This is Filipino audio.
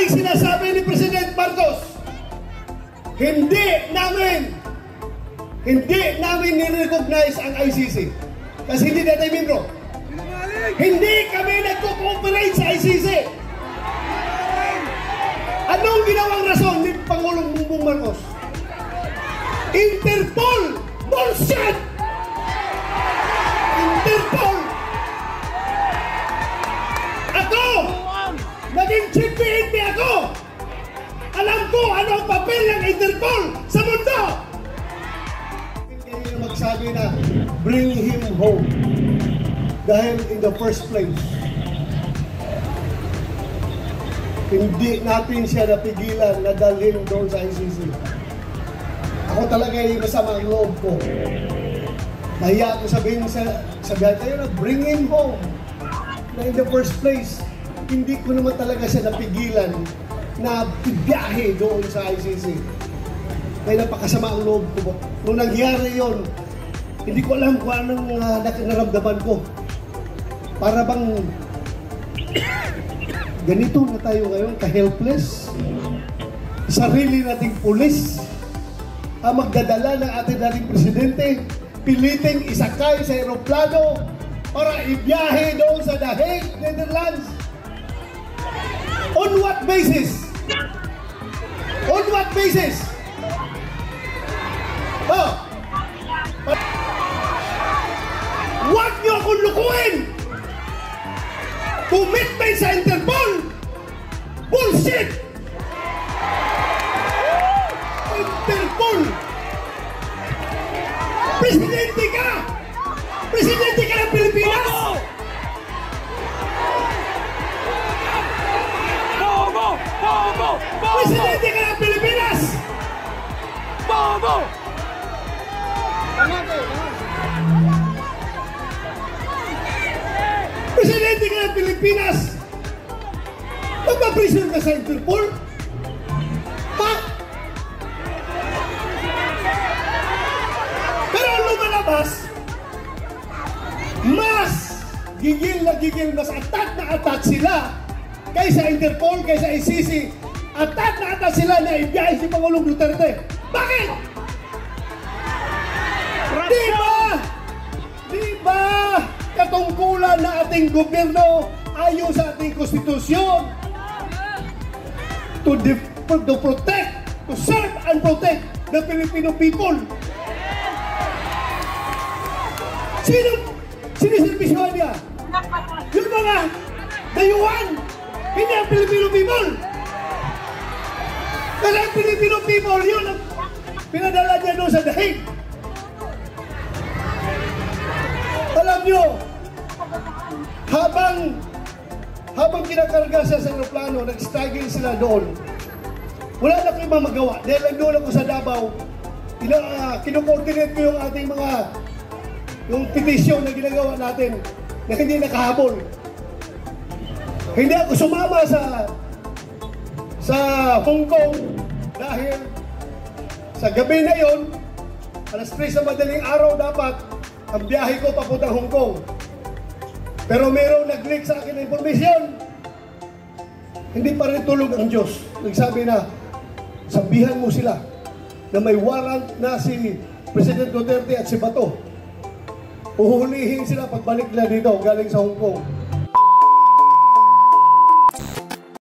Like sinasabi ni President Marcos, hindi namin nirecognize ang ICC. Kasi hindi na tayo membro. Hindi kami nagko-cooperate sa ICC. Anong ginawang rason ni Pangulong Bongbong Marcos? Interpol! Bullshit! Interpol! Ako! Naging chief PNP ako! Alam ko ano ang papel ng Interpol sa mundo! Hindi na magsabi na bring him home. Dahil in the first place, hindi natin siya napigilan na dalhin doon sa ICC. Ako talaga yung masama ang loob ko. Nahiya ako sabihin kayo na bring him home. Na in the first place, hindi ko naman talaga siya napigilan na biyahe doon sa ICC. Kaya napakasama ang loob ko. Nung nangyari yon, hindi ko alam kung anong naramdaman ko. Para bang ganito na tayo ngayon, ka-helpless. Sarili nating pulis ang magdadala ng ating dating presidente, piliting isakay sa aeroplano para ibiyahe doon sa The Hague, Netherlands. On what basis? On what basis? Oh! Huwag niyo akong lukuhin! Commitment sa Interpol! Bullshit! Interpol! Presidente ka! Presidente ka ng Pilipinas! Bobo! Bobo! Bobo! Presidente ka ng Pilipinas! Bobo! Presidente ka ng Pilipinas! Magpaprison ka sa Interpol? Ha? Pero ang lumalabas, mas gigil na gigil, mas attack sila kaysa Interpol, kaysa ICC. Attack sila na ibiyahe si Pangulong Duterte. Bakit? Di ba katungkulan na ating gobyerno ayon sa ating konstitusyon to protect, to serve and protect the Filipino people? Siniservisyohan niya? Yung mga dayuhan, hindi ang Filipino people. Kasi ang Filipino people, yun ang pinadala niya doon sa The Hague. Alam nyo, habang kinakarga siya sa aeroplano, nag-struggle sila doon. Wala na kayo magawa. Dahil nandun ako sa Davao, kino-coordinate ko yung ating yung petisyon na ginagawa natin na hindi nakahabol. Hindi ako sumama sa Hong Kong dahil sa gabi na yon, alas 3 sa madaling araw dapat ang biyahe ko papuntang Hong Kong. Pero mayroong nag-leak sa akin na informasyon. Hindi pa rin tulog ang Diyos. Nagsabi na, sabihan mo sila na may warrant na si President Duterte at si Bato. Uhulihin sila pagbalik nila dito galing sa Hong Kong.